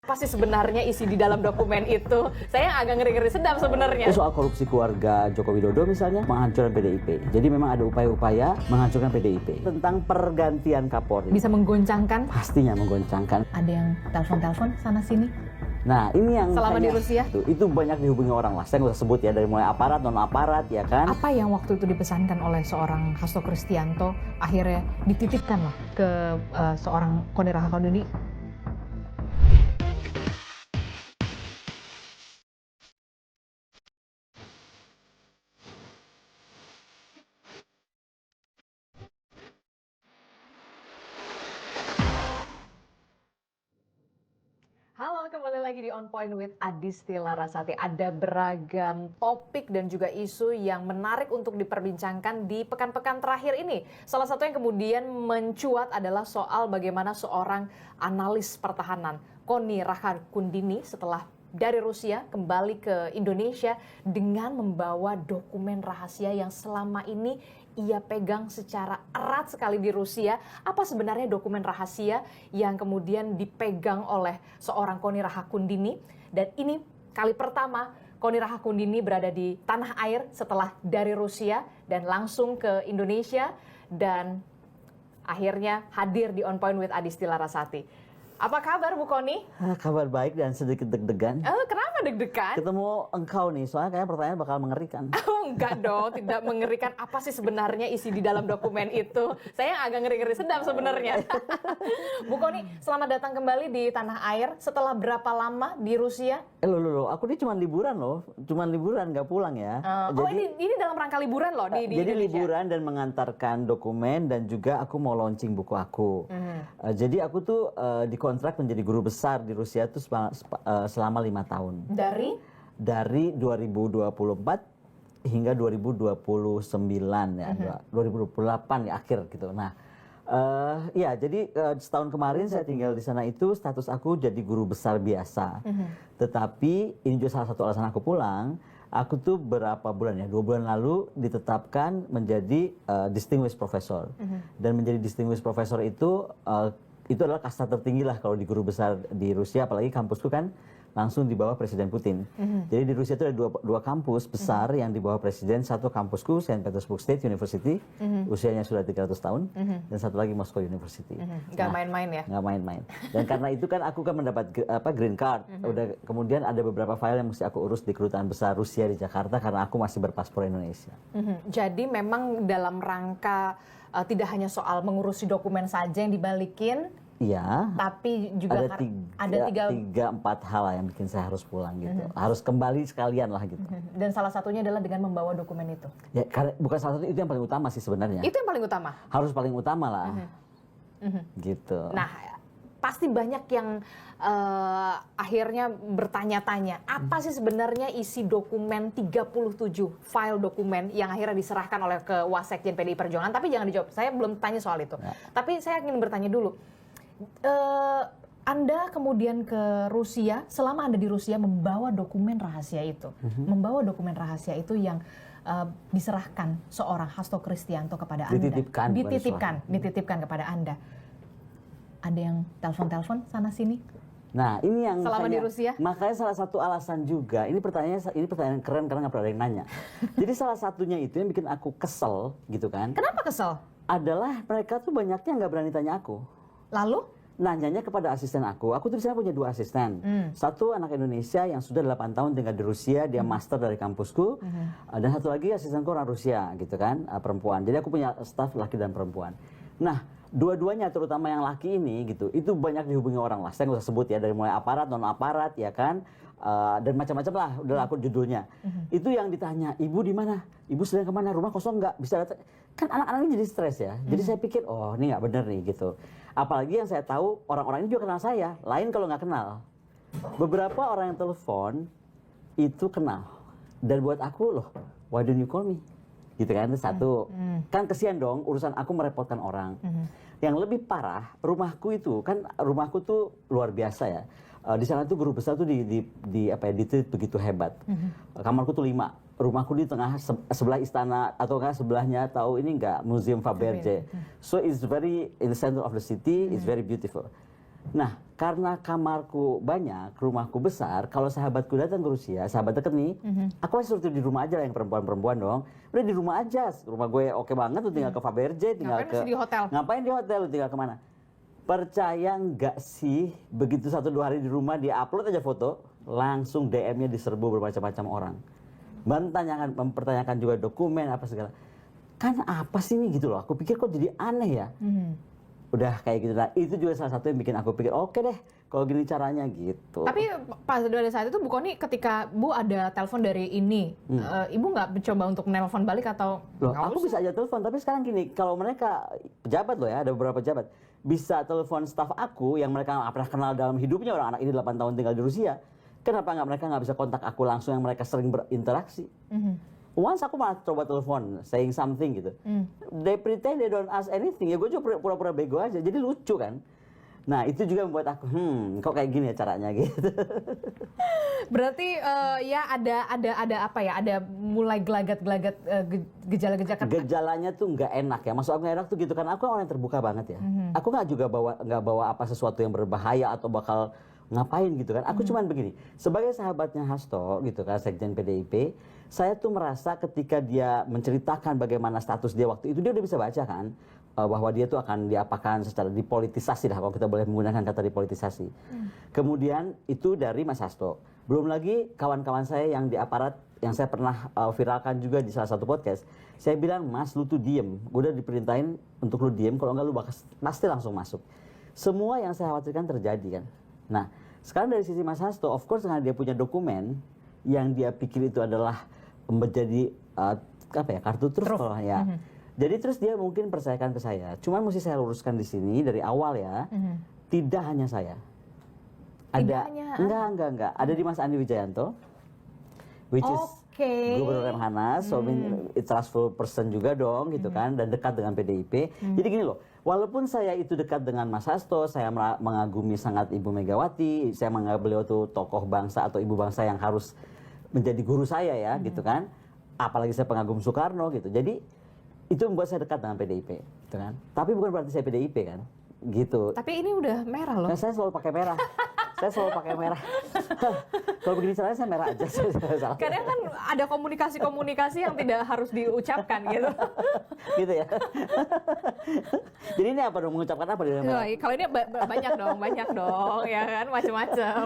Apa sih sebenarnya isi di dalam dokumen itu? Saya agak ngeri-ngeri sedap sebenarnya. Soal korupsi keluarga Joko Widodo misalnya, menghancurkan PDIP. Jadi memang ada upaya-upaya menghancurkan PDIP. Tentang pergantian Kapolri. Bisa menggoncangkan? Pastinya menggoncangkan. Ada yang telepon-telepon sana-sini? Nah ini yang selama di Rusia? Itu banyak dihubungi orang lah. Saya nggak usah sebut ya, dari mulai aparat, non-aparat ya kan. Apa yang waktu itu dipesankan oleh seorang Hasto Kristianto akhirnya dititipkan lah ke seorang Koni Rahakundini? Halo, kembali lagi di On Point with Adisti Larasati. Ada beragam topik dan juga isu yang menarik untuk diperbincangkan di pekan-pekan terakhir ini. Salah satu yang kemudian mencuat adalah soal bagaimana seorang analis pertahanan, Koni Rahakundini, setelah dari Rusia kembali ke Indonesia dengan membawa dokumen rahasia yang selama ini ia pegang secara erat sekali di Rusia. Apa sebenarnya dokumen rahasia yang kemudian dipegang oleh seorang Koni Rahakundini? Dan ini kali pertama Koni Rahakundini berada di tanah air setelah dari Rusia dan langsung ke Indonesia dan akhirnya hadir di On Point with Adisti Larasati. Apa kabar Bu Koni? Kabar baik dan sedikit deg-degan. Kenapa deg-degan? Ketemu engkau nih, soalnya kayaknya pertanyaan bakal mengerikan. Enggak dong, tidak mengerikan. Apa sih sebenarnya isi di dalam dokumen itu? Saya agak ngeri-ngeri sedap sebenarnya. Bu Koni, selamat datang kembali di tanah air. Setelah berapa lama di Rusia? Loh, aku ini cuma liburan loh. Cuma liburan, nggak pulang ya. Ini dalam rangka liburan loh di jadi Indonesia? Liburan dan mengantarkan dokumen dan juga aku mau launching buku aku. Jadi aku tuh dikontrak menjadi guru besar di Rusia tuh selama 5 tahun. Dari 2024 hingga 2029 ya, 2028 ya akhir gitu. Nah, ya jadi setahun kemarin saya tinggal di sana itu status aku jadi guru besar biasa. Tetapi ini juga salah satu alasan aku pulang. Aku tuh berapa bulan ya, 2 bulan lalu ditetapkan menjadi distinguished professor. Dan menjadi distinguished professor itu adalah kasta tertinggi lah kalau di guru besar di Rusia, apalagi kampusku kan langsung di bawah Presiden Putin. Jadi di Rusia itu ada dua kampus besar yang di bawah Presiden. Satu kampusku, Saint Petersburg State University, usianya sudah 300 tahun, dan satu lagi Moscow University. Nggak main-main ya? Nggak main-main. Dan karena itu kan aku kan mendapat green card. Udah, kemudian ada beberapa file yang mesti aku urus di kedutaan besar Rusia di Jakarta karena aku masih berpaspor Indonesia. Jadi memang dalam rangka tidak hanya soal mengurusi dokumen saja yang dibalikin, iya, tapi juga ada 3-4 hal yang bikin saya harus pulang gitu. Harus kembali sekalian lah gitu. Dan salah satunya adalah dengan membawa dokumen itu. Ya, karena bukan salah satu, itu yang paling utama sih sebenarnya. Itu yang paling utama? Harus paling utama lah. Gitu. Nah, pasti banyak yang akhirnya bertanya-tanya, apa sih sebenarnya isi dokumen 37 file dokumen yang akhirnya diserahkan oleh ke Wasekjen PDI Perjuangan? Tapi jangan dijawab, saya belum tanya soal itu. Ya. Tapi saya ingin bertanya dulu. Anda kemudian ke Rusia, selama Anda di Rusia membawa dokumen rahasia itu, membawa dokumen rahasia itu yang diserahkan seorang Hasto Kristianto kepada Anda, dititipkan kepada Anda. Ada yang telepon-telepon sana sini? Nah, ini yang selama di Rusia? Makanya salah satu alasan juga, ini pertanyaan keren karena nggak pernah ada yang nanya. Jadi salah satunya itu yang bikin aku kesel gitu kan. Kenapa kesel? Adalah mereka tuh banyaknya nggak berani tanya aku. Lalu? Nanyanya kepada asisten aku tuh di sana punya 2 asisten. Satu anak Indonesia yang sudah 8 tahun tinggal di Rusia, dia master dari kampusku. Dan satu lagi asistenku orang Rusia gitu kan, perempuan. Jadi aku punya staf laki dan perempuan. Nah, dua-duanya terutama yang laki ini gitu, itu banyak dihubungi orang lah. Saya nggak usah sebut ya, dari mulai aparat, non-aparat ya kan. Dan macam-macam lah, udah aku judulnya. Itu yang ditanya, ibu di mana? Ibu sedang kemana? Rumah kosong nggak? Bisa datang? Kan anak-anak ini jadi stres ya. Jadi saya pikir, oh ini nggak bener nih gitu. Apalagi yang saya tahu, orang-orang ini juga kenal saya. Lain kalau nggak kenal. Beberapa orang yang telepon itu kenal. Dan buat aku, loh, why don't you call me? Gitu kan, itu satu. Kan kesian dong, urusan aku merepotkan orang. Yang lebih parah, rumahku tuh luar biasa ya. Di sana tuh guru besar tuh ditreat begitu hebat. Kamarku tuh 5. Rumahku di tengah sebelah istana atau enggak sebelahnya, tahu ini enggak, Museum Faberge. So it's very in the center of the city, it's very beautiful. Nah, karena kamarku banyak, rumahku besar, kalau sahabatku datang ke Rusia, sahabat deket nih, aku masih suruh di rumah aja lah yang perempuan-perempuan dong. Udah di rumah aja, rumah gue oke banget, tuh tinggal ke Faberge, tinggal Ngapain ke... mesti di hotel? Ngapain di hotel, lu tinggal kemana? Percaya nggak sih, begitu 1-2 hari di rumah, dia upload aja foto, langsung DM-nya diserbu bermacam-macam orang. Mempertanyakan juga dokumen, apa segala. Kan apa sih ini gitu loh, aku pikir kok jadi aneh ya. Udah kayak gitu lah. Itu juga salah satu yang bikin aku pikir oke deh kalau gini caranya gitu. Tapi pada saat itu Bu Kony ketika Bu ada telepon dari ini, Ibu nggak mencoba untuk nelpon balik atau? Loh, nggak aku usah? bisa aja telepon, tapi sekarang gini, kalau mereka pejabat loh ya, ada beberapa pejabat bisa telepon staf aku yang mereka nggak pernah kenal dalam hidupnya, orang anak ini 8 tahun tinggal di Rusia. Kenapa mereka nggak bisa kontak aku langsung yang mereka sering berinteraksi? Once aku malah coba telepon, saying something gitu. They pretend they don't ask anything. Ya gue juga pura-pura bego aja. Jadi lucu kan. Nah itu juga membuat aku, kok kayak gini ya caranya gitu. Berarti ya ada apa ya? Ada mulai gelagat-gelagat gejala-gejala. Gejalanya tuh nggak enak ya. Maksud aku nggak enak tuh gitu kan. Aku orang yang terbuka banget ya. Aku nggak juga bawa apa sesuatu yang berbahaya atau bakal ngapain gitu kan. Aku cuman begini, sebagai sahabatnya Hasto gitu kan, Sekjen PDIP, saya tuh merasa ketika dia menceritakan bagaimana status dia waktu itu, dia udah bisa baca kan, bahwa dia tuh akan diapakan secara dipolitisasi lah, kalau kita boleh menggunakan kata dipolitisasi. Kemudian itu dari Mas Hasto. Belum lagi kawan-kawan saya yang di aparat, yang saya pernah viralkan juga di salah satu podcast. Saya bilang, Mas lu tuh diem, gue udah diperintahin untuk lu diem, kalau enggak lu pasti langsung masuk. Semua yang saya khawatirkan terjadi kan. Nah, sekarang dari sisi Mas Hasto, of course karena dia punya dokumen yang dia pikir itu adalah menjadi apa ya, kartu truf kalau ya. Jadi terus dia mungkin percayakan ke saya. Cuman mesti saya luruskan di sini dari awal ya. Tidak hanya saya. Ada enggak. Ada di Mas Andi Wijayanto, which is Gubernur Remhanas, so trustful person juga dong gitu kan, dan dekat dengan PDIP. Jadi gini loh, walaupun saya itu dekat dengan Mas Hasto, saya mengagumi sangat Ibu Megawati, saya menganggap beliau tuh tokoh bangsa atau ibu bangsa yang harus menjadi guru saya ya gitu kan. Apalagi saya pengagum Soekarno gitu. Jadi itu membuat saya dekat dengan PDIP gitu kan. Tapi bukan berarti saya PDIP kan. Gitu. Tapi ini udah merah loh. Nah, saya selalu pakai merah. Saya selalu pakai merah. Kalau begini caranya saya merah aja. Kadang kan ada komunikasi yang tidak harus diucapkan gitu. Gitu ya. Jadi ini apa dong, mengucapkan apa di dalam merah? Kalau ini banyak dong, ya kan, macam-macam.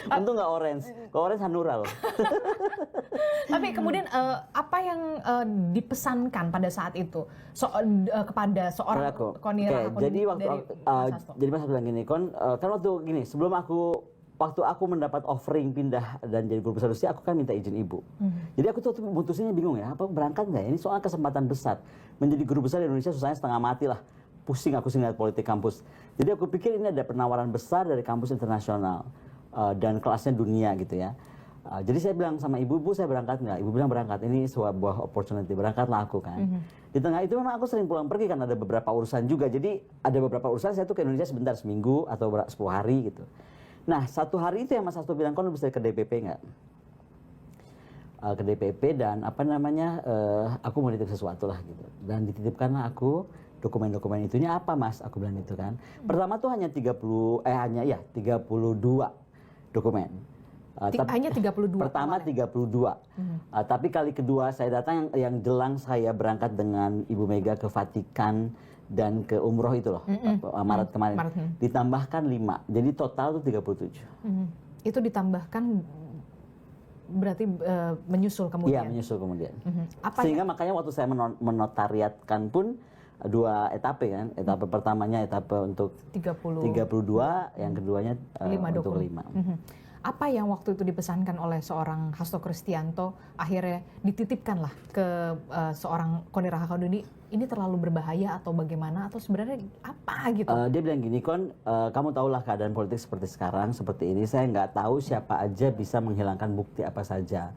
Untung nggak orange. Kalau orange Hanura loh. Tapi kemudian apa yang dipesankan pada saat itu kepada seorang Kony Rahakundini? Jadi jadi Mas bilang gini, kan waktu gini, sebelum waktu aku mendapat offering pindah dan jadi guru besar Rusia, aku kan minta izin ibu. Jadi aku tuh mutusinnya bingung ya, apa berangkat nggak ya? Ini soal kesempatan besar. Menjadi guru besar di Indonesia susahnya setengah mati lah. Pusing aku sih ngeliat politik kampus. Jadi aku pikir ini ada penawaran besar dari kampus internasional dan kelasnya dunia gitu ya. Jadi saya bilang sama ibu saya berangkat nggak? Ibu bilang berangkat, ini sebuah opportunity, berangkatlah aku kan. Di tengah itu memang aku sering pulang pergi kan, ada beberapa urusan juga. Jadi ada beberapa urusan saya tuh ke Indonesia sebentar, seminggu atau 10 hari gitu. Nah, satu hari itu yang Mas Hasto bilang, kon bisa ke DPP nggak? Ke DPP dan apa namanya, aku mau nitip sesuatu lah gitu. Dan dititipkanlah aku dokumen-dokumen itunya apa Mas? Aku bilang itu kan. Pertama tuh hanya 32 dokumen. Hanya 32? Pertama 32. Tapi kali kedua saya datang yang jelang saya berangkat dengan Ibu Mega ke Vatikan dan ke umroh itu loh, Maret kemarin. Ditambahkan 5, jadi total tuh 37. Itu ditambahkan berarti menyusul kemudian? Iya, menyusul kemudian. Sehingga makanya waktu saya menotariatkan pun 2 etape kan. Etape pertamanya etape untuk 32, yang keduanya untuk 5. Apa yang waktu itu dipesankan oleh seorang Hasto Kristianto akhirnya dititipkanlah ke seorang Kony Rahakundini, ini terlalu berbahaya atau bagaimana, atau sebenarnya apa gitu? Dia bilang gini, Kon, kamu tahulah keadaan politik seperti sekarang, seperti ini, saya nggak tahu siapa aja bisa menghilangkan bukti apa saja.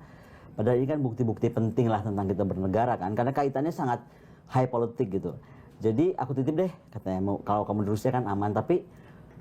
Padahal ini kan bukti-bukti penting lah tentang kita bernegara kan, karena kaitannya sangat high politik gitu. Jadi aku titip deh, katanya, kalau kamu di Rusia kan aman, tapi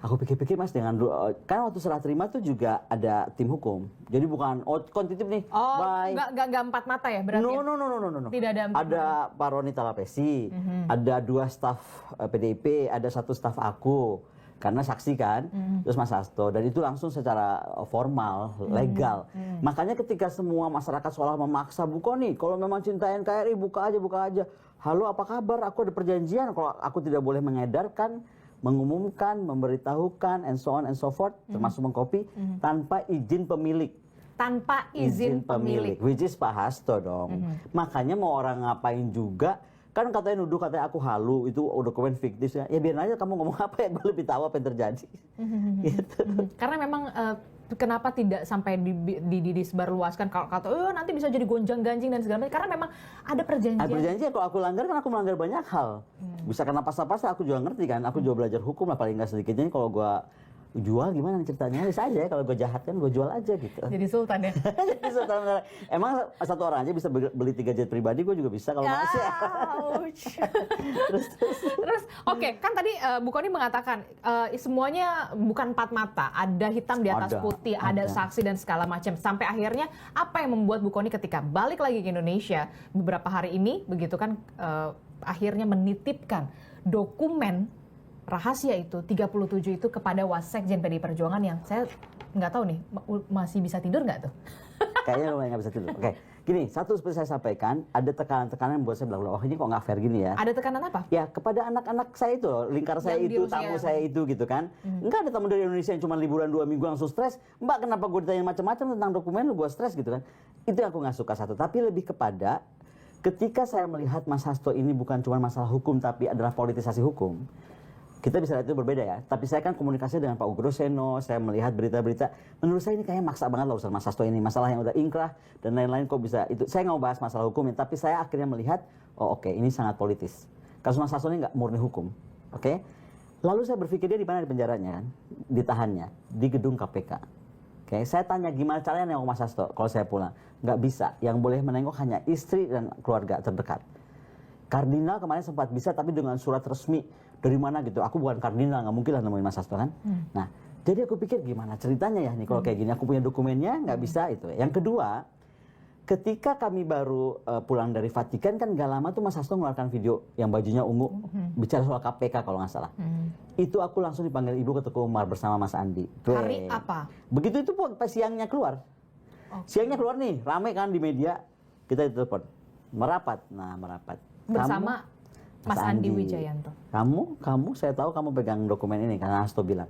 aku pikir-pikir Mas, dengan kan waktu serah terima tuh juga ada tim hukum. Jadi bukan kon titip nih. Bye. Enggak 4 mata ya berarti? No. Tidak ada 4 ada Pak Roni Talapesi, ada 2 staf PDIP, ada 1 staf aku. karena saksi kan, terus Mas Hasto, dan itu langsung secara formal, legal. Makanya ketika semua masyarakat seolah memaksa, Bu Kony, kalau memang cinta NKRI buka aja. Halo, apa kabar? Aku ada perjanjian kalau aku tidak boleh mengedarkan, mengumumkan, memberitahukan, and so on and so forth, termasuk mengcopy, tanpa izin pemilik. Tanpa izin pemilik. Which is Pak Hasto dong. Makanya mau orang ngapain juga, kan katanya nuduh, katanya aku halu, itu dokumen fiktif. Ya biarin aja kamu ngomong apa ya, gue lebih tahu apa yang terjadi. Gitu. Karena memang kenapa tidak sampai disebarluaskan kalau kata nanti bisa jadi gonjang-ganjing dan segala macam, karena memang ada perjanjian. Ada perjanjian, kalau aku langgar kan aku melanggar banyak hal. Bisa kena pasal-pasal, aku juga ngerti kan, aku juga belajar hukum lah paling nggak sedikitnya. Kalau gua jual gimana ceritanya, bisa aja kalau gue jahat kan gue jual aja gitu. Jadi sultan ya. Jadi sultan. Emang satu orang aja bisa beli 3 jet pribadi, gue juga bisa kalau masih. Terus oke, kan tadi Bu Kony mengatakan semuanya bukan empat mata, ada hitam di atas putih, ada saksi dan segala macam. Sampai akhirnya apa yang membuat Bu Kony ketika balik lagi ke Indonesia beberapa hari ini begitu kan akhirnya menitipkan dokumen rahasia itu 37 itu kepada Wasekjen PDI Perjuangan yang saya nggak tahu nih masih bisa tidur nggak tuh? Kayaknya lumayan nggak bisa tidur. Oke, gini, satu seperti saya sampaikan, ada tekanan-tekanan yang buat saya bilang, oh ini kok nggak fair gini ya. Ada tekanan apa? Ya kepada anak-anak saya itu, lingkar saya itu, tamu saya itu gitu kan. Enggak ada tamu dari Indonesia yang cuma liburan 2 minggu langsung stres. Mbak, kenapa gue ditanya macam-macam tentang dokumen lu gue stres gitu kan. Itu yang aku nggak suka satu. Tapi lebih kepada ketika saya melihat Mas Hasto ini bukan cuma masalah hukum tapi adalah politisasi hukum. Kita bisa lihat itu berbeda ya, tapi saya kan komunikasi dengan Pak Ugro Seno, saya melihat berita-berita, menurut saya ini kayaknya maksa banget lah urusan Mas Hasto ini, masalah yang udah ingkrah dan lain-lain kok bisa, itu saya nggak mau bahas masalah hukumnya, tapi saya akhirnya melihat, oh oke, ini sangat politis. Kasus Mas Hasto ini nggak murni hukum, oke? Lalu saya berpikir dia di mana di penjaranya kan, ditahannya, di gedung KPK. Oke, saya tanya gimana caranya nengok Mas Hasto kalau saya pulang, nggak bisa, yang boleh menengok hanya istri dan keluarga terdekat. Kardinal kemarin sempat bisa tapi dengan surat resmi dari mana gitu. Aku bukan kardinal, nggak mungkin lah nemuin Mas Hasto kan. Nah, jadi aku pikir gimana ceritanya ya nih kalau kayak gini. Aku punya dokumennya, nggak bisa itu. Yang kedua, ketika kami baru pulang dari Vatikan kan nggak lama tuh Mas Hasto mengeluarkan video yang bajunya ungu bicara soal KPK kalau nggak salah. Itu aku langsung dipanggil Ibu ke Teguh Umar bersama Mas Andi. Hari apa? Begitu itu pas siangnya keluar. Siangnya keluar nih, rame kan di media. Kita ditelepon, merapat. Nah, merapat. Bersama Mas Andi Wijayanto. Kamu, saya tahu kamu pegang dokumen ini karena Hasto bilang.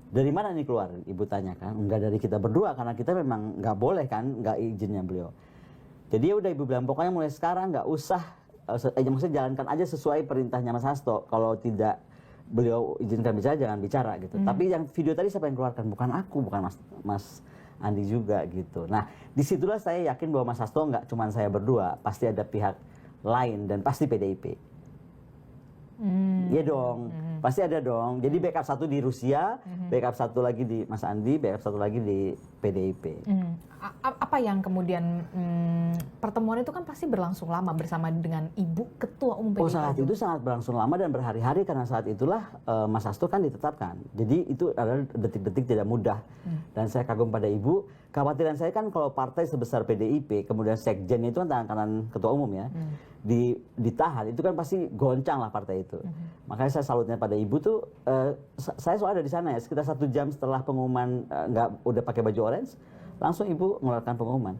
Dari mana nih keluar? Ibu tanya kan. Enggak dari kita berdua karena kita memang nggak boleh kan, nggak izinnya beliau. Jadi ya udah Ibu bilang pokoknya mulai sekarang nggak usah, maksudnya jalankan aja sesuai perintahnya Mas Hasto. Kalau tidak beliau izinkan bicara jangan bicara gitu. Tapi yang video tadi siapa yang keluarkan? Bukan aku, bukan Mas Andi juga gitu. Nah disitulah saya yakin bahwa Mas Hasto nggak cuma saya berdua, pasti ada pihak lain dan pasti PDIP. Iya dong, pasti ada dong. Jadi backup satu di Rusia, backup satu lagi di Mas Andi, backup satu lagi di PDIP. Apa yang kemudian pertemuan itu kan pasti berlangsung lama bersama dengan Ibu Ketua Umum PDIP. Oh saat itu sangat berlangsung lama dan berhari-hari karena saat itulah Mas Hasto kan ditetapkan. Jadi itu adalah detik-detik tidak mudah. Dan saya kagum pada Ibu. Kekhawatiran saya kan kalau partai sebesar PDIP, kemudian sekjen itu kan tangan kanan Ketua Umum ya, ditahan, itu kan pasti goncang lah partai itu. Makanya saya salutnya pada Ibu tuh, saya soalnya ada di sana ya, sekitar 1 jam setelah pengumuman udah pakai baju orange, langsung Ibu mengeluarkan pengumuman.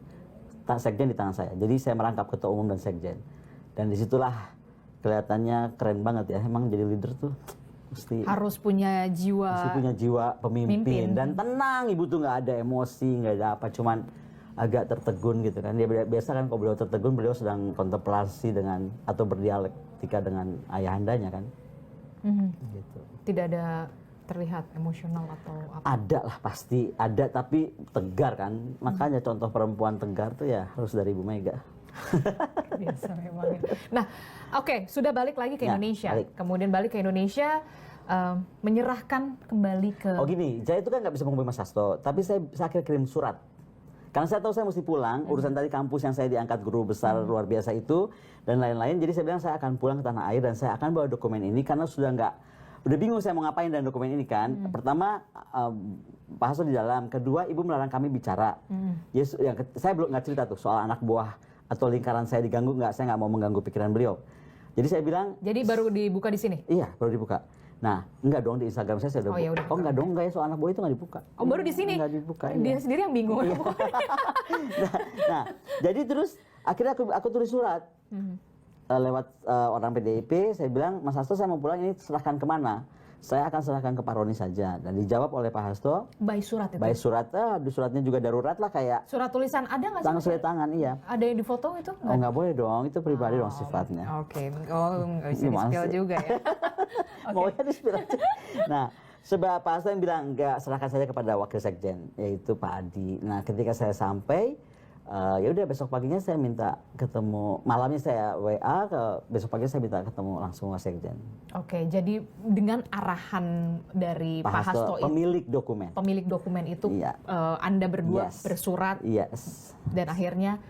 Sekjen di tangan saya, jadi saya merangkap Ketua Umum dan Sekjen. Dan disitulah kelihatannya keren banget ya, emang jadi leader tuh. Harus punya jiwa pemimpin dan tenang. Ibu tuh nggak ada emosi, nggak ada apa, cuman agak tertegun gitu kan. Dia biasa kan kalau beliau tertegun, beliau sedang kontemplasi dengan atau berdialektika dengan ayahandanya kan. Gitu. Tidak ada terlihat emosional atau apa? Ada lah pasti ada, tapi tegar kan. Makanya contoh perempuan tegar tuh ya harus dari Ibu Mega. Biasa memang. Nah, oke, sudah balik lagi ke Indonesia. Kemudian balik ke Indonesia, menyerahkan kembali ke... Oh gini, saya itu kan nggak bisa menghubungi Mas Hasto, tapi saya akhirnya kirim surat. Karena saya tahu saya mesti pulang, urusan tadi kampus yang saya diangkat guru besar luar biasa itu, dan lain-lain. Jadi saya bilang saya akan pulang ke tanah air dan saya akan bawa dokumen ini karena udah bingung saya mau ngapain dengan dokumen ini kan. Pertama, Pak Hasto di dalam. Kedua, Ibu melarang kami bicara. Yes, saya belum nggak cerita tuh soal anak buah atau lingkaran saya diganggu, saya nggak mau mengganggu pikiran beliau. Jadi saya bilang... Jadi baru dibuka di sini? Iya, baru dibuka. Nah, enggak dong, di Instagram saya Oh, ya udah. oh enggak dong, enggak ya, soal anak buah itu enggak dibuka. Oh, baru di sini? Enggak dibuka, iya. Dia sendiri yang bingung. Nah, jadi terus akhirnya aku tulis surat lewat orang PDIP, saya bilang, Mas Hasto saya mau pulang, ini serahkan kemana? Saya akan serahkan ke Pak Roni saja. Dan dijawab oleh Pak Hasto, By surat itu? by surat, di suratnya juga darurat lah, kayak Surat tulisan ada nggak sih? tangan surat tangan, iya. Ada yang difoto itu? Oh nggak boleh dong, itu pribadi dong sifatnya. Oke, oh nggak bisa Gimana di-spill sih? juga ya. Maunya di-spill aja. Nah, sebab Pak Hasto yang bilang, enggak, serahkan saja kepada Wakil Sekjen, yaitu Pak Adi. Nah, ketika saya sampai, ya udah besok paginya saya minta ketemu, malamnya saya WA, besok paginya saya minta ketemu langsung Wasekjen. Oke, jadi dengan arahan dari Pak Hasto itu, pemilik dokumen itu, Iya. Anda berdua Yes. bersurat Yes. dan akhirnya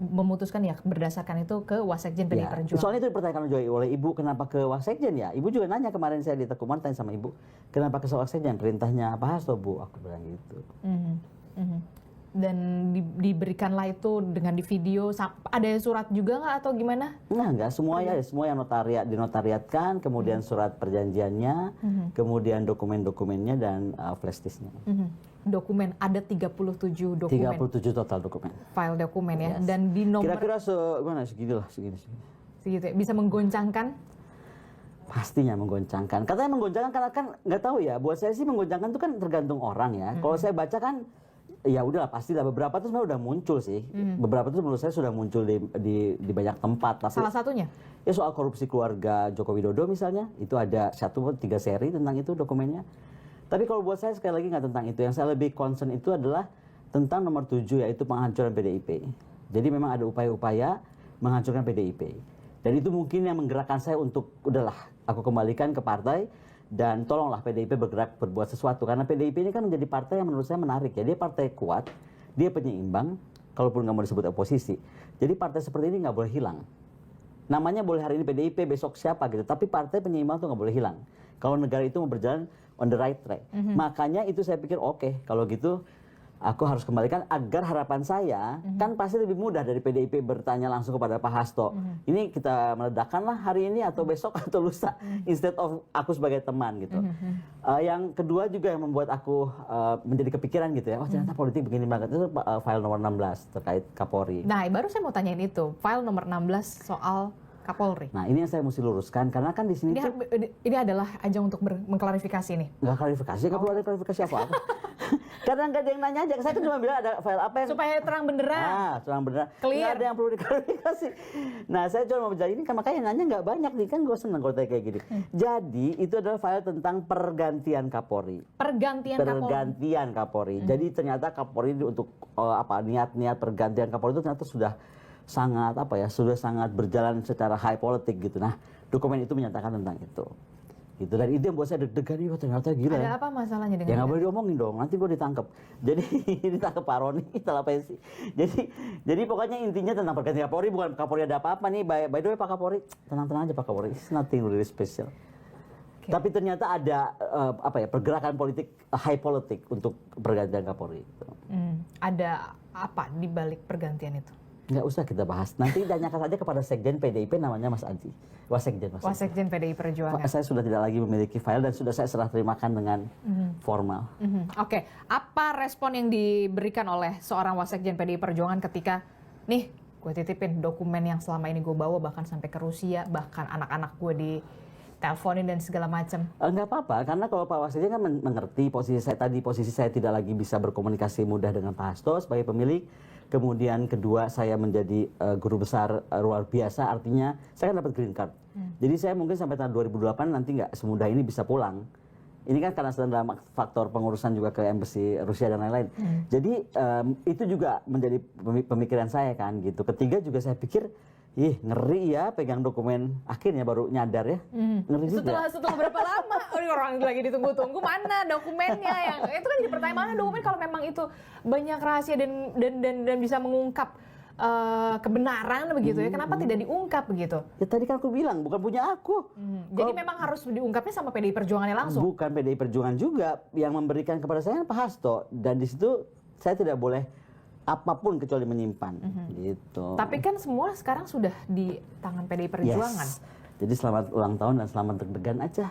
memutuskan ya berdasarkan itu ke Wasekjen PDI Ya. Perjuangan. Soalnya itu dipertanyakan oleh Ibu, kenapa ke Wasekjen ya? Ibu juga nanya kemarin, saya di Tekuman tanya sama Ibu, kenapa ke Wasekjen? Perintahnya Pak Hasto, Bu, aku bilang gitu. Dan diberikanlah itu dengan di video, ada surat juga nggak atau gimana? Nah, enggak, semua ya, semua yang dinotariatkan, kemudian surat perjanjiannya, kemudian dokumen-dokumennya dan flash disknya. Dokumen, ada 37 dokumen. 37 total dokumen. File dokumen ya, Yes. dan di nomor Kira-kira segini lah, segini. segitu ya, bisa menggoncangkan. Pastinya menggoncangkan. Katanya menggoncangkan karena kan nggak tahu ya. Buat saya sih menggoncangkan itu kan tergantung orang ya. Kalau saya baca kan, ya udahlah pastilah, beberapa itu sebenarnya udah muncul sih. Beberapa itu menurut saya sudah muncul di banyak tempat. Tapi Salah satunya? ya soal korupsi keluarga Joko Widodo misalnya, itu ada 3 seri tentang itu dokumennya. Tapi kalau buat saya sekali lagi nggak tentang itu. Yang saya lebih concern itu adalah tentang nomor 7, yaitu penghancuran PDIP. Jadi memang ada upaya-upaya menghancurkan PDIP. Dan itu mungkin yang menggerakkan saya untuk, udahlah, aku kembalikan ke partai, dan tolonglah PDIP berbuat sesuatu. Karena PDIP ini kan menjadi partai yang menurut saya menarik ya. Dia partai kuat, dia penyeimbang, kalaupun nggak mau disebut oposisi. Jadi partai seperti ini nggak boleh hilang. Namanya boleh hari ini PDIP, besok siapa gitu. Tapi partai penyeimbang itu nggak boleh hilang. Kalau negara itu mau berjalan on the right track. Makanya itu saya pikir oke, kalau gitu aku harus kembalikan agar harapan saya kan pasti lebih mudah dari PDIP bertanya langsung kepada Pak Hasto. Ini kita meledakkanlah hari ini atau besok atau lusa, instead of aku sebagai teman gitu. Yang kedua juga yang membuat aku menjadi kepikiran gitu ya, oh ternyata politik begini banget, itu file nomor 16 terkait Kapolri. Nah, baru saya mau tanyain itu, file nomor 16 soal Kapolri. Nah, ini yang saya mesti luruskan karena kan di sini tuh Ini adalah ajang untuk mengklarifikasi nih. nggak klarifikasi, nggak perlu ada klarifikasi apa-apa. Karena nggak ada yang nanya aja, saya kan cuma bilang ada file apa yang Supaya terang benderang. terang bener. Clear. Nggak ada yang perlu diklarifikasi. Nah, saya cuma mau bicara ini kan, makanya nanya nggak banyak nih, kan gue seneng kalau tanya kayak gini. Jadi itu adalah file tentang pergantian Kapolri. Pergantian Kapolri. Jadi ternyata Kapolri untuk niat-niat pergantian Kapolri itu ternyata sudah sangat berjalan secara high politik gitu. Nah, dokumen itu menyatakan tentang itu. Gitu. Dan itu yang buat saya deg-degan, oh ternyata gila. Ada apa masalahnya dengan Ya nggak boleh diomongin dong, nanti gue ditangkap. Jadi ditangkap Pak Roni setelah pensi. Jadi pokoknya intinya tentang pergantian Kapolri, bukan Kapolri ada apa-apa nih. By the way Pak Kapolri, tenang-tenang aja Pak Kapolri, it's nothing really special. Okay. Tapi ternyata ada pergerakan politik, high politik untuk pergantian Kapolri. Gitu. Ada apa di balik pergantian itu? Nggak usah kita bahas. Nanti tanyakan saja kepada Sekjen PDIP, namanya Mas Adi. Wasekjen PDI Perjuangan. Saya sudah tidak lagi memiliki file dan sudah saya serah terimakan dengan formal. Oke, apa respon yang diberikan oleh seorang Wasekjen PDI Perjuangan ketika, nih gue titipin dokumen yang selama ini gue bawa bahkan sampai ke Rusia, bahkan anak-anak gue di teleponin dan segala macam? Enggak apa-apa, karena kalau Pak Wasekjen kan mengerti posisi saya tidak lagi bisa berkomunikasi mudah dengan Pak Hasto sebagai pemilik. Kemudian kedua, saya menjadi guru besar luar biasa, artinya saya kan dapat green card. Jadi saya mungkin sampai tahun 2008 nanti nggak semudah ini bisa pulang. Ini kan karena sedang dalam faktor pengurusan juga ke embassy Rusia dan lain-lain. Jadi itu juga menjadi pemikiran saya kan gitu. Ketiga juga saya pikir, ngeri ya pegang dokumen, akhirnya baru nyadar ya. Ngeri juga. Setelah berapa lama? Orang lagi ditunggu-tunggu, mana dokumennya? Yang itu kan jadi pertanyaan, mana dokumen kalau memang itu banyak rahasia dan bisa mengungkap kebenaran begitu ya, kenapa tidak diungkap begitu? Ya tadi kan aku bilang bukan punya aku. Jadi memang harus diungkapnya sama PDI Perjuangannya langsung? Bukan PDI Perjuangan juga, yang memberikan kepada saya Pak Hasto, dan di situ saya tidak boleh apapun kecuali menyimpan gitu. Tapi kan semua sekarang sudah di tangan PDI Perjuangan. Yes. Jadi selamat ulang tahun dan selamat deg-degan aja.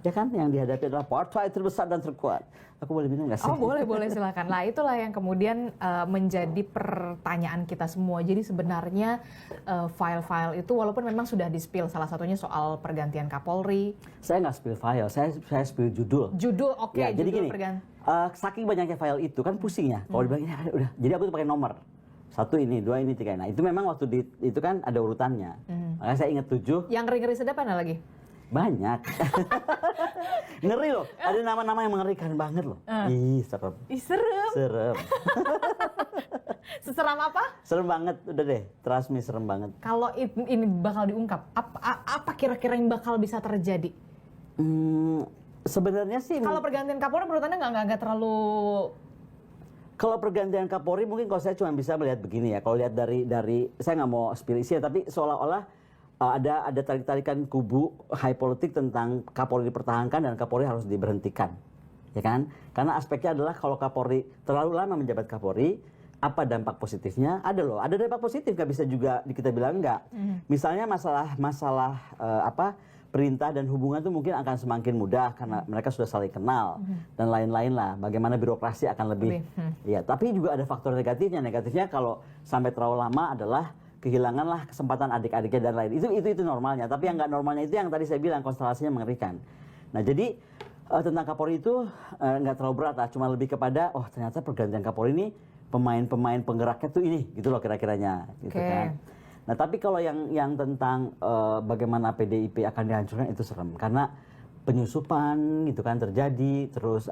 Ya kan, yang dihadapi adalah partai terbesar dan terkuat. Aku boleh minum nggak sih? Oh boleh silakan. Lah itulah yang kemudian menjadi pertanyaan kita semua. Jadi sebenarnya file-file itu walaupun memang sudah di-spill, salah satunya soal pergantian Kapolri. Saya nggak spill file, saya spill judul. Judul oke, Ya, jadi judul gini, saking banyaknya file itu kan pusing ya. Kalau dibilang ini udah, jadi aku tuh pakai nomor. 1 ini, 2 ini, 3. Nah itu memang waktu itu kan ada urutannya. Makanya saya ingat 7. Yang ngeri-ngeri sedap mana lagi? Banyak. Ngeri loh, ada nama-nama yang mengerikan banget loh. Ih, serem. Ih serem. Serem. Seseram apa? Serem banget, udah deh. Trust me, serem banget. Kalau ini bakal diungkap, apa kira-kira yang bakal bisa terjadi? Sebenarnya sih, Kalau pergantian Kapolri menurut Anda nggak terlalu... kalau pergantian Kapolri mungkin kalau saya cuma bisa melihat begini ya. Kalau lihat dari saya nggak mau spill isi ya, tapi seolah-olah ada tarik-tarikan kubu high politik tentang Kapolri dipertahankan dan Kapolri harus diberhentikan, ya kan? Karena aspeknya adalah kalau Kapolri terlalu lama menjabat Kapolri, apa dampak positifnya? Ada loh, ada dampak positif, nggak bisa juga kita bilang enggak. Misalnya masalah perintah dan hubungan itu mungkin akan semakin mudah karena mereka sudah saling kenal dan lain-lain lah. Bagaimana birokrasi akan lebih, ya. Tapi juga ada faktor negatifnya. Negatifnya kalau sampai terlalu lama adalah kehilanganlah kesempatan adik-adiknya dan lain. Itu normalnya. Tapi yang nggak normalnya itu yang tadi saya bilang konstelasinya mengerikan. Nah jadi tentang Kapolri itu nggak terlalu berat lah. Cuma lebih kepada ternyata pergantian Kapolri ini pemain-pemain penggeraknya tuh ini gitu loh kira-kiranya. Gitu kan. Nah tapi kalau yang tentang bagaimana PDIP akan dihancurkan itu serem. Karena penyusupan gitu kan terjadi. Terus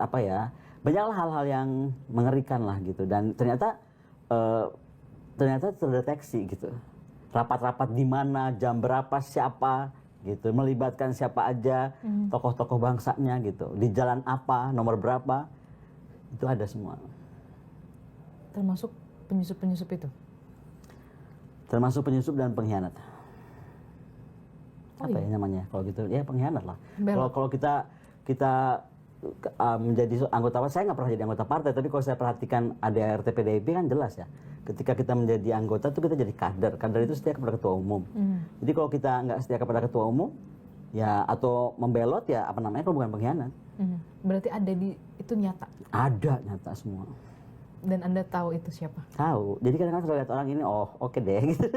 banyaklah hal-hal yang mengerikan lah gitu. Dan ternyata terdeteksi gitu. Rapat-rapat di mana, jam berapa, siapa gitu, melibatkan siapa aja, tokoh-tokoh bangsanya gitu. Di jalan apa, nomor berapa. Itu ada semua. Termasuk penyusup-penyusup itu? Termasuk penyusup dan pengkhianat. Apa ya namanya kalau gitu? Ya pengkhianat lah. Kalau kita menjadi anggota partai, saya nggak pernah jadi anggota partai, tapi kalau saya perhatikan ADART PDIP kan jelas ya. Ketika kita menjadi anggota itu kita jadi kader. Kader itu setia kepada ketua umum. Jadi kalau kita nggak setia kepada ketua umum, ya atau membelot ya kalau bukan pengkhianat. Berarti ada itu nyata? Ada nyata semua. Dan Anda tahu itu siapa? Tahu. Jadi kadang-kadang kalau lihat orang ini, oke deh gitu.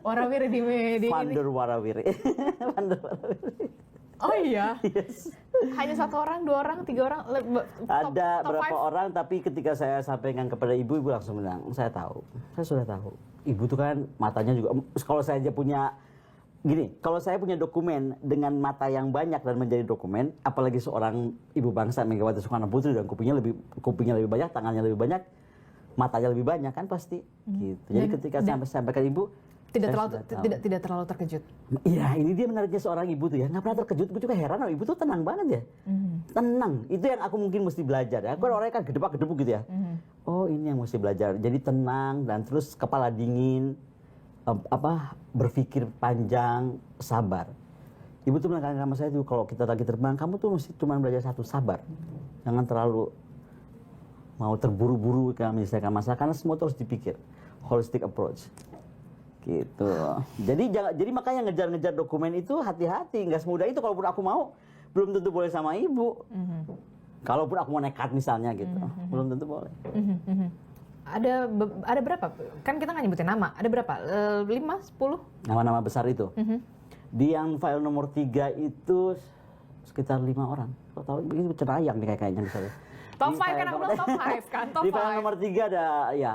Warawiri di media. Vander Warawiri. Oh iya? Yes. Hanya 1 orang, 2 orang, 3 orang? Ada top berapa 5? orang, tapi ketika saya sampaikan kepada ibu langsung bilang, saya tahu. Saya sudah tahu. Ibu tuh kan matanya juga, kalau saya aja punya, kalau saya punya dokumen dengan mata yang banyak dan menjadi dokumen, apalagi seorang ibu bangsa Megawati Soekarno Putri dan kupingnya lebih banyak, tangannya lebih banyak, matanya lebih banyak kan pasti. Gitu. Jadi ketika saya sampaikan ibu, tidak terlalu terkejut. Iya, ini dia menariknya seorang ibu tuh ya. Nggak pernah terkejut. Gue juga heran, ibu tuh tenang banget ya. Tenang. Itu yang aku mungkin mesti belajar ya. Aku orangnya kan gedebak-gedebuk gitu ya. Oh, ini yang mesti belajar. Jadi tenang dan terus kepala dingin, berpikir panjang, sabar. Ibu tuh bilang sama saya tuh, kalau kita lagi terbang, kamu tuh mesti cuma belajar 1, sabar. Jangan terlalu mau terburu-buru menyelesaikan masalah, karena semua tuh harus dipikir. Holistic approach. Gitu. Jadi makanya ngejar-ngejar dokumen itu hati-hati, nggak semudah itu. Kalaupun aku mau, belum tentu boleh sama ibu. Kalaupun aku mau nekat misalnya gitu, belum tentu boleh. Ada berapa? Kan kita nggak nyebutin nama. Ada berapa? 5, 10? Nama-nama besar itu. Di yang file nomor 3 itu sekitar 5 orang. Kau tahu ini cenayang nih kayaknya misalnya. Top 5 kan aku bilang top 5 kan, top 5. Di file nomor 3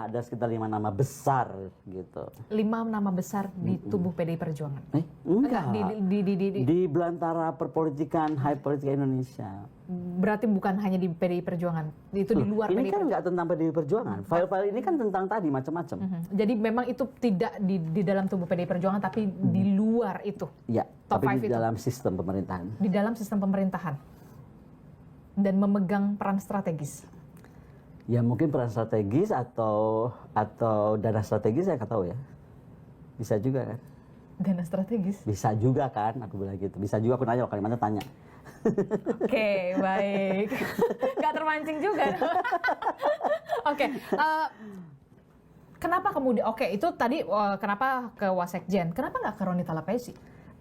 ada sekitar 5 nama besar gitu. 5 nama besar di tubuh PDI Perjuangan? Enggak. Di Di belantara perpolitikan, high politika Indonesia. Berarti bukan hanya di PDI Perjuangan, itu di luar PDI Ini kan nggak tentang PDI Perjuangan. File-file ini kan tentang tadi macam-macam. Jadi memang itu tidak di dalam tubuh PDI Perjuangan, tapi di luar itu. Ya, Top tapi 5 di itu. dalam sistem pemerintahan. Di dalam sistem pemerintahan. Dan memegang peran strategis. Ya mungkin peran strategis atau dana strategis saya nggak tahu ya. Bisa juga kan? Dana strategis? Bisa juga kan, aku bilang gitu. Bisa juga aku nanya, kalau Kalimantan tanya. Oke, baik. Gak termancing juga. Oke, kenapa kemudian, itu tadi kenapa ke Wasekjen, kenapa nggak ke Roni Talapesi?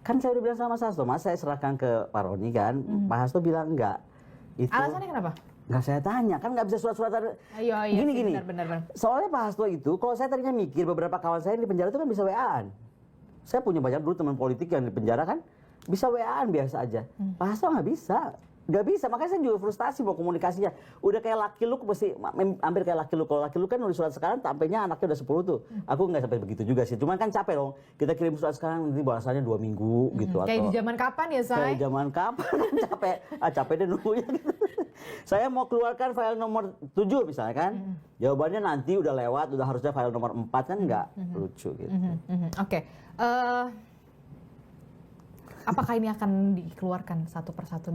Kan saya udah bilang sama Mas Hasto, Mas saya serahkan ke Pak Roni kan, Pak Hasto bilang enggak. Itu Alasannya kenapa? nggak saya tanya, kan nggak bisa surat-suratan. Ayo, Gini. Benar. Soalnya Pak Hasto itu, kalau saya tadinya mikir beberapa kawan saya yang di penjara itu kan bisa WA-an. Saya punya banyak dulu teman politik yang di penjara kan, bisa WA-an biasa aja. Pak Hasto nggak bisa. Nggak bisa, makanya saya juga frustasi mau komunikasinya. Udah kayak laki lu, mesti hampir kayak laki lu. Kalau laki lu kan nulis surat sekarang, sampainya anaknya udah 10 tuh. Aku nggak sampai begitu juga sih. Cuman kan capek dong. Kita kirim surat sekarang, nanti bahasanya 2 minggu gitu. Kayak atau di zaman kapan ya, Say? kayak zaman kapan kan capek. Capek deh nunggunya gitu. Saya mau keluarkan file nomor 7 misalnya kan. Jawabannya nanti udah lewat, udah harusnya file nomor 4 kan nggak lucu gitu. Oke. Apakah ini akan dikeluarkan satu persatu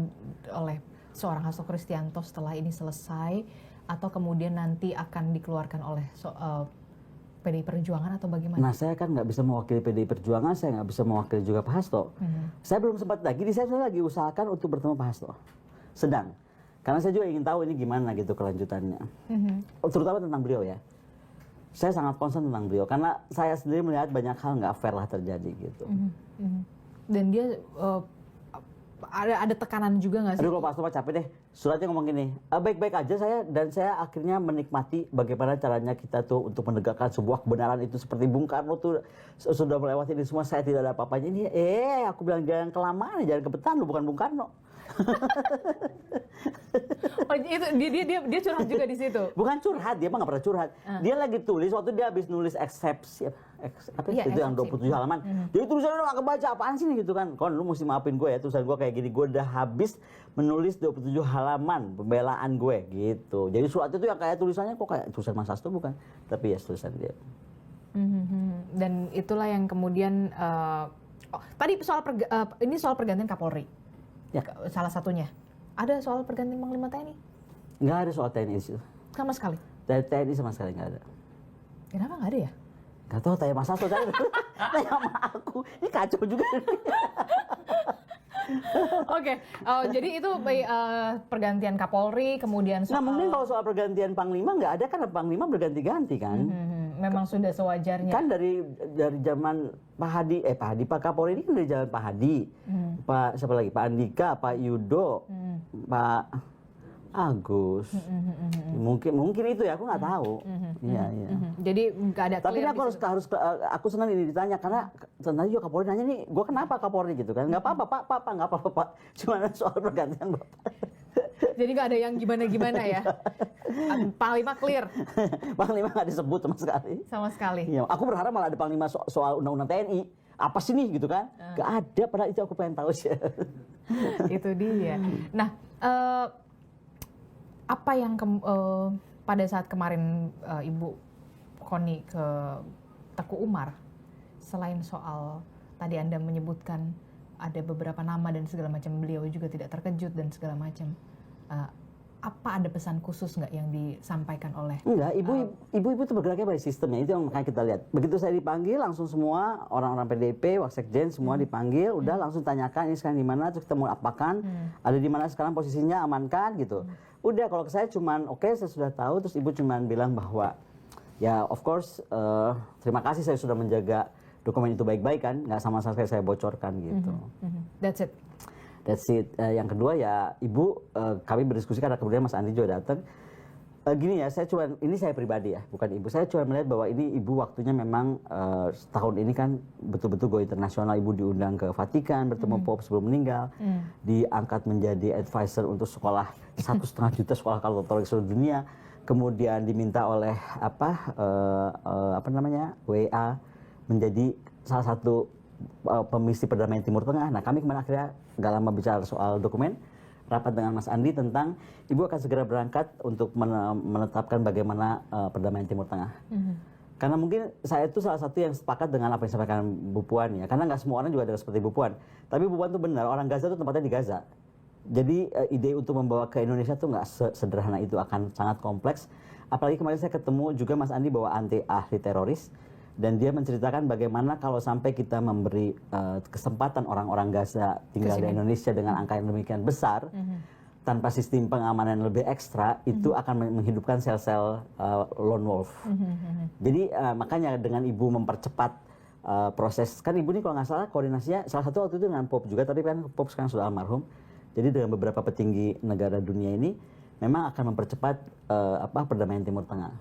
oleh seorang Hasto Kristianto setelah ini selesai, atau kemudian nanti akan dikeluarkan oleh PDI Perjuangan atau bagaimana? Nah saya kan nggak bisa mewakili PDI Perjuangan, saya nggak bisa mewakili juga Pak Hasto. Saya belum sempat lagi, saya lagi usahakan untuk bertemu Pak Hasto. Sedang. Karena saya juga ingin tahu ini gimana gitu kelanjutannya. Terutama tentang beliau ya. Saya sangat concern tentang beliau, karena saya sendiri melihat banyak hal nggak fair lah terjadi gitu. Dan dia ada tekanan juga nggak sih? Aduh kalau Pak Hasto capek deh, suratnya ngomong gini, baik-baik aja saya, dan saya akhirnya menikmati bagaimana caranya kita tuh untuk menegakkan sebuah kebenaran itu, seperti Bung Karno tuh sudah melewati ini semua, saya tidak ada apa-apanya. Ini aku bilang jangan kelamaan, jangan kebetulan lu bukan Bung Karno. Oh, itu dia curhat juga di situ. Bukan curhat, dia mah nggak pernah curhat. Dia lagi tulis waktu dia habis nulis eksepsi Iya, itu yang eksepsi. 27 halaman. Jadi tulisannya udah nggak kebaca, apaan sih nih gitu kan. Kon lu mesti maafin gue ya, tulisan gue kayak gini. Gue udah habis menulis 27 halaman pembelaan gue gitu. Jadi surat itu yang kayak tulisannya kok kayak tulisan Mas Hasto bukan, tapi ya tulisan dia. Dan itulah yang kemudian tadi ini soal pergantian Kapolri. Ya. Salah satunya. Ada soal pergantian Panglima TNI? Nggak ada soal TNI itu. Sama sekali. TNI sama sekali nggak ada. Kenapa nggak ada ya? Nggak tahu, tanya Mas Hasto tanya sama aku. Ini kacau juga. Oke, jadi itu pergantian Kapolri, kemudian soal... Nah mungkin kalau soal pergantian Panglima nggak ada, karena Panglima berganti-ganti kan. Memang sudah sewajarnya. Kan dari zaman Pak Kapolri ini kan dari zaman Pak Hadi, Pak siapa lagi, Pak Andika, Pak Yudo, Pak Agus, mungkin itu ya, aku nggak tahu. Iya. Jadi nggak ada. Tapi clear aku di situ. harus aku senang ini ditanya, karena tadi juga Kapolri nanya nih, gue kenapa Kapolri gitu kan? Nggak apa-apa Pak, nggak apa-apa Pak, cuma soal pergantian Bapak. Jadi nggak ada yang gimana-gimana ya. Panglima clear Panglima nggak disebut sama sekali. sama sekali. Iya, aku berharap malah ada Panglima soal undang-undang TNI. Apa sih nih gitu kan? Nggak ada, padahal itu aku pengen tahu sih. Itu dia. Nah, apa yang pada saat kemarin Ibu Koni ke Teguh Umar, selain soal tadi Anda menyebutkan ada beberapa nama dan segala macam, beliau juga tidak terkejut dan segala macam. Apa ada pesan khusus nggak yang disampaikan oleh? Enggak, ibu itu bergeraknya by sistemnya, itu yang makanya kita lihat. Begitu saya dipanggil, langsung semua orang-orang PDIP, Wasekjen semua dipanggil, udah langsung tanyakan ini sekarang di mana, terus kita mau apakan, ada di mana sekarang posisinya, amankan gitu. Udah, kalau saya cuman oke, saya sudah tahu, terus ibu cuman bilang bahwa ya of course terima kasih saya sudah menjaga dokumen itu baik-baik kan, nggak sama sekali saya bocorkan gitu. That's it. That's it. Yang kedua ya ibu, kami berdiskusi karena kemudian Mas Andi juga datang. Gini ya, ini saya pribadi ya, bukan ibu. Saya cuma melihat bahwa ini ibu waktunya memang setahun ini kan betul-betul go internasional. Ibu diundang ke Vatikan, bertemu Pope sebelum meninggal, diangkat menjadi advisor untuk sekolah 1,5 juta sekolah Katolik seluruh dunia. Kemudian diminta oleh WA menjadi salah satu pemisi perdamaian Timur Tengah. Nah kami kemarin akhirnya nggak lama bicara soal dokumen, rapat dengan Mas Andi tentang ibu akan segera berangkat untuk menetapkan bagaimana perdamaian Timur Tengah. Karena mungkin saya itu salah satu yang sepakat dengan apa yang disampaikan Bu Puan ya, karena nggak semua orang juga ada seperti Bu Puan. Tapi Bu Puan itu benar, orang Gaza itu tempatnya di Gaza. Jadi ide untuk membawa ke Indonesia tuh nggak sederhana itu, akan sangat kompleks. Apalagi kemarin saya ketemu juga Mas Andi bawa ahli teroris. Dan dia menceritakan bagaimana kalau sampai kita memberi kesempatan orang-orang Gaza tinggal di Indonesia dengan angka yang demikian besar, tanpa sistem pengamanan yang lebih ekstra, itu akan menghidupkan sel-sel lone wolf. Jadi makanya dengan ibu mempercepat proses, kan ibu nih kalau nggak salah koordinasinya salah satu waktu itu dengan Pop juga, tapi kan Pop sekarang sudah almarhum. Jadi dengan beberapa petinggi negara dunia ini memang akan mempercepat perdamaian Timur Tengah.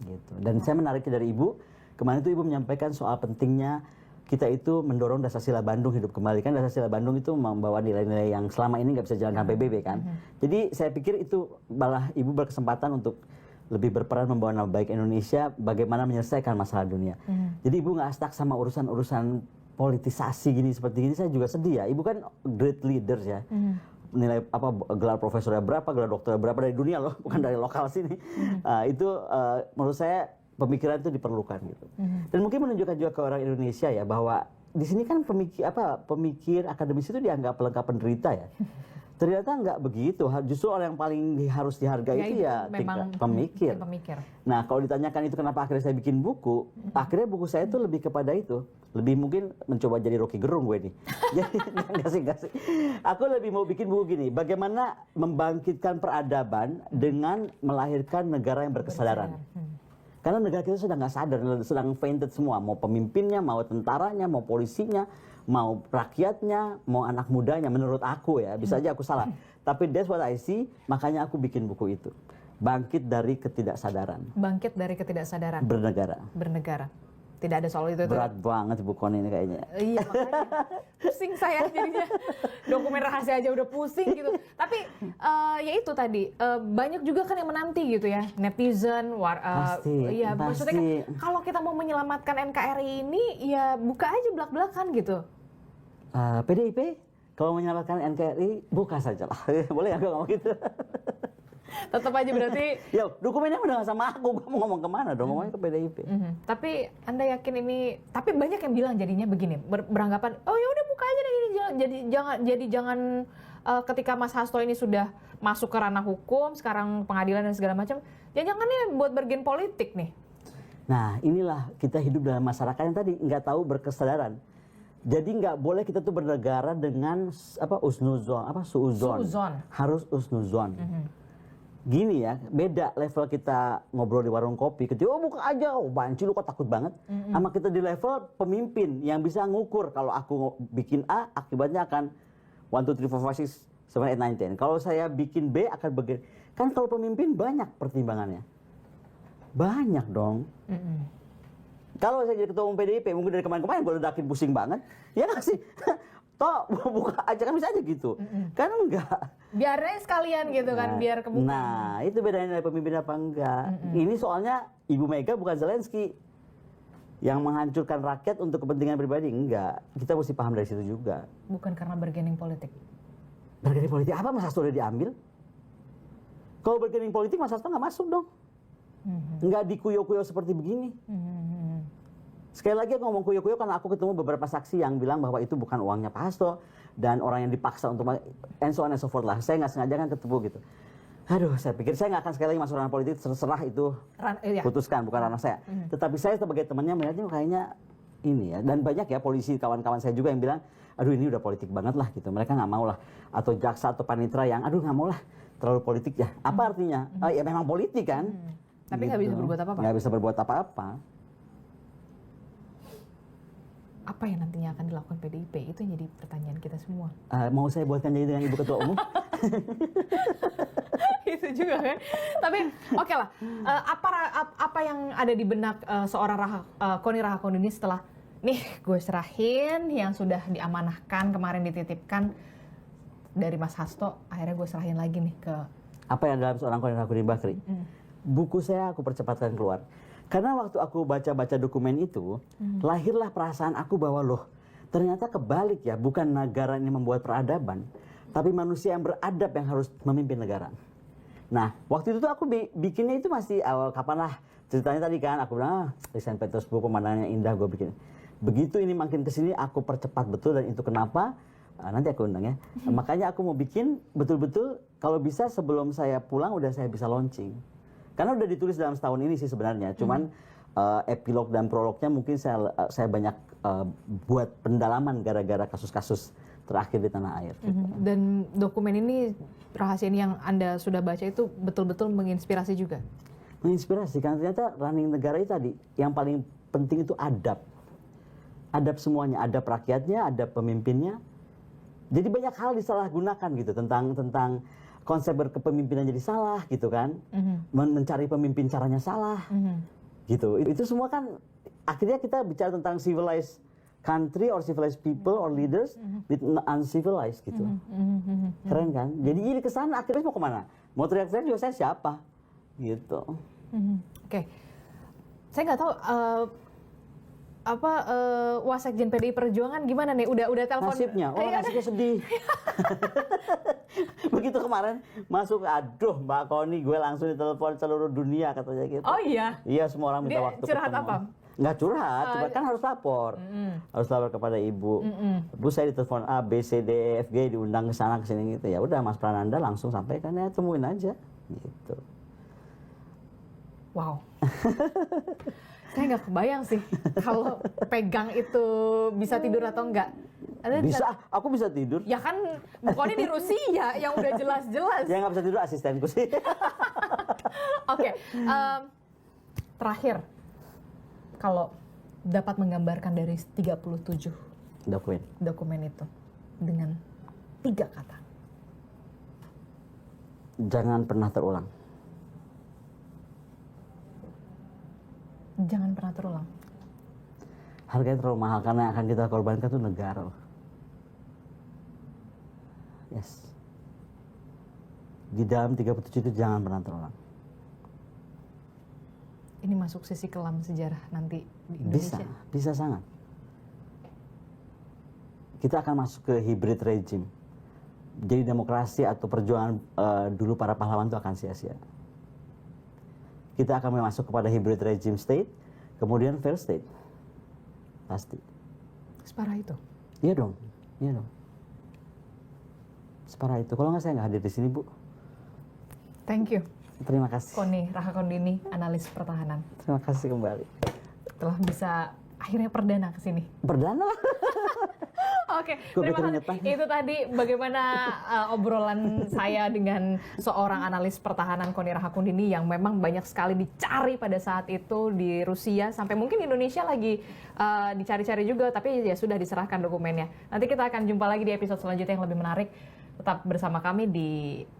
Gitu. Dan saya menariknya dari ibu, kemarin itu ibu menyampaikan soal pentingnya kita itu mendorong Dasar-Sila Bandung hidup kembali. Kan Dasar-Sila Bandung itu membawa nilai-nilai yang selama ini nggak bisa jalan dengan PBB kan. Jadi saya pikir itu malah ibu berkesempatan untuk lebih berperan membawa nama baik Indonesia, bagaimana menyelesaikan masalah dunia. Jadi ibu nggak stuck sama urusan-urusan politisasi gini seperti ini. Saya juga sedih ya. Ibu kan great leaders ya. Nilai gelar profesornya berapa, gelar dokternya berapa dari dunia loh, bukan dari lokal sini. Itu menurut saya pemikiran itu diperlukan gitu. Dan mungkin menunjukkan juga ke orang Indonesia ya bahwa di sini kan pemikir akademis itu dianggap pelengkap penderita ya. Ternyata nggak begitu. Justru orang yang paling harus dihargai itu ya pemikir. Nah, kalau ditanyakan itu kenapa akhirnya saya bikin buku, akhirnya buku saya itu lebih kepada itu. Lebih mungkin mencoba jadi Rocky Gerung gue nih. Jadi enggak sih. Aku lebih mau bikin buku gini, bagaimana membangkitkan peradaban dengan melahirkan negara yang berkesadaran. Karena negara kita sudah nggak sadar, sedang fainted semua. Mau pemimpinnya, mau tentaranya, mau polisinya, mau rakyatnya, mau anak mudanya. Menurut aku ya, bisa aja aku salah. Tapi that's what I see, makanya aku bikin buku itu. Bangkit dari ketidaksadaran. Bangkit dari ketidaksadaran. Bernegara. Tidak ada soal itu. Berat banget buku ini kayaknya. Iya, makanya pusing saya jadinya. Dokumen rahasia aja udah pusing gitu. Tapi ya itu tadi, banyak juga kan yang menanti gitu ya, netizen, pasti. maksudnya kan kalau kita mau menyelamatkan NKRI ini, ya buka aja belak-belakan gitu. PDIP, kalau menyelamatkan NKRI, buka saja lah. Boleh ya kalau ngomong gitu? Tetap aja berarti. Ya, dokumennya udah nggak sama aku, gue mau ngomong kemana dong, ngomongnya ke PDIP. Tapi Anda yakin ini? Tapi banyak yang bilang jadinya begini, beranggapan, oh ya udah buka aja deh ini, jangan ketika Mas Hasto ini sudah masuk ke ranah hukum, sekarang pengadilan dan segala macam, jangan nih buat bergen politik nih. Nah, inilah kita hidup dalam masyarakat yang tadi nggak tahu berkesadaran. Jadi nggak boleh kita tuh bernegara dengan suuzon. Harus usnuzon. Gini ya, beda level kita ngobrol di warung kopi, ketika buka aja, banci lu kok takut banget. Sama kita di level pemimpin yang bisa ngukur, kalau aku bikin A, akibatnya akan 1, 2, 3, 4, 5, 6, 7, 8, 9, 10. Kalau saya bikin B akan begini. Kan kalau pemimpin banyak pertimbangannya. Banyak dong. Kalau saya jadi ketua umum PDIP, mungkin dari kemarin-kemarin gue ledakin pusing banget. Ya nggak sih? Toh buka aja kan bisa aja gitu. Kan enggak. Biarnya sekalian gitu kan, biar kebuka. Nah, itu bedanya dari pemimpin apa enggak. Ini soalnya Ibu Mega bukan Zelensky yang menghancurkan rakyat untuk kepentingan pribadi. Enggak. Kita mesti paham dari situ juga. Bukan karena bergening politik. Bergening politik apa? Mas Hasto udah diambil? Kalau bergening politik Mas Hasto nggak masuk dong. Nggak dikuyo-kuyo seperti begini. Sekali lagi aku ngomong kuyo-kuyo karena aku ketemu beberapa saksi yang bilang bahwa itu bukan uangnya Pak Hasto dan orang yang dipaksa untuk and so on and so forth lah. Saya nggak sengaja kan ketemu gitu. Aduh, saya pikir saya nggak akan sekali lagi masuk ranah politik, terserah itu putuskan, bukan ranah saya. Tetapi saya sebagai temannya melihatnya kayaknya ini ya. Dan banyak ya polisi kawan-kawan saya juga yang bilang, aduh ini udah politik banget lah gitu. Mereka nggak mau lah. Atau jaksa atau panitera yang, aduh nggak mau lah, terlalu politik ya. Apa artinya? Ya memang politik kan. Tapi nggak bisa berbuat apa-apa. Nggak bisa berbuat apa-apa. Apa yang nantinya akan dilakukan PDIP? Itu yang jadi pertanyaan kita semua. Mau saya buatkan jadi dengan Ibu Ketua Umum? Itu juga kan. Tapi oke lah. Apa yang ada di benak seorang Koni Rahakundini setelah nih gue serahin yang sudah diamanahkan kemarin dititipkan dari Mas Hasto, akhirnya gue serahin lagi nih ke. Apa yang dalam seorang Koni Rahakundini Bakri? Buku saya aku percepatkan keluar. Karena waktu aku baca-baca dokumen itu, lahirlah perasaan aku bahwa loh, ternyata kebalik ya, bukan negara ini membuat peradaban, tapi manusia yang beradab yang harus memimpin negara. Nah, waktu itu tuh aku bikinnya itu masih awal kapan lah, ceritanya tadi kan, aku bilang, di Saint Petersburg pemandangannya indah, gue bikin. Begitu ini makin kesini, aku percepat betul, dan itu kenapa, nanti aku undang ya. Makanya aku mau bikin betul-betul, kalau bisa sebelum saya pulang, udah saya bisa launching. Karena udah ditulis dalam setahun ini sih sebenarnya, cuman epilog dan prolognya mungkin saya banyak buat pendalaman gara-gara kasus-kasus terakhir di tanah air. Gitu. Dan dokumen ini, rahasia ini yang Anda sudah baca itu betul-betul menginspirasi juga? Menginspirasi, karena ternyata running negara itu tadi, yang paling penting itu adab. adab semuanya, adab rakyatnya, adab pemimpinnya. Jadi banyak hal disalahgunakan gitu tentang konsep berkepemimpinan jadi salah gitu kan, mencari pemimpin caranya salah, gitu. Itu semua kan akhirnya kita bicara tentang civilized country or civilized people or leaders with uncivilized gitu. Keren kan? Jadi ini kesana akhirnya mau kemana? Mau teriak-teriak juga saya siapa? Gitu. Oke. Saya nggak tahu Wasekjen PDI Perjuangan gimana nih? Udah telepon? Nasibnya, nasibnya sedih. Begitu kemarin masuk, aduh Mbak Koni, gue langsung ditelepon seluruh dunia katanya gitu. Oh iya? Iya, semua orang minta Dia waktu curhat ketemu. apa? Nggak curhat, cuma kan harus lapor. Harus lapor kepada ibu. Bu, saya ditelepon A, B, C, D, E, F, G, diundang ke sana ke sini gitu. Ya udah Mas Prananda langsung sampaikan, ya temuin aja gitu. Wow. Saya nggak kebayang sih kalau pegang itu bisa tidur atau enggak. Bisa, aku bisa tidur. Ya kan, bukannya di Rusia yang udah jelas-jelas. Ya nggak bisa tidur asistenku sih. Oke, terakhir, kalau dapat menggambarkan dari 37 dokumen itu dengan 3 kata. Jangan pernah terulang. Jangan pernah terulang. Harganya terlalu mahal karena yang akan kita korbankan itu negara. Yes. Di dalam 37 itu jangan pernah terulang. Ini masuk sisi kelam sejarah nanti di Indonesia. Bisa sangat. Kita akan masuk ke hybrid regime. Jadi demokrasi atau perjuangan dulu para pahlawan itu akan sia-sia. Kita akan masuk kepada hybrid regime state, kemudian fair state. Pasti. Separah itu? Iya dong. Separah itu. Kalau nggak saya nggak hadir di sini, Bu. Thank you. Terima kasih. Koni Rahakundini, analis pertahanan. Terima kasih kembali. Telah bisa akhirnya perdana ke sini. Perdana lah. Oke, terima kasih. Itu tadi bagaimana obrolan saya dengan seorang analis pertahanan Koni Rahakundini yang memang banyak sekali dicari pada saat itu di Rusia, sampai mungkin Indonesia lagi dicari-cari juga, tapi ya sudah diserahkan dokumennya. Nanti kita akan jumpa lagi di episode selanjutnya yang lebih menarik. Tetap bersama kami di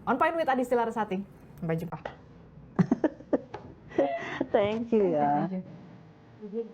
On Point with Adisty Larasati. Sampai jumpa. Thank you ya. Thank you.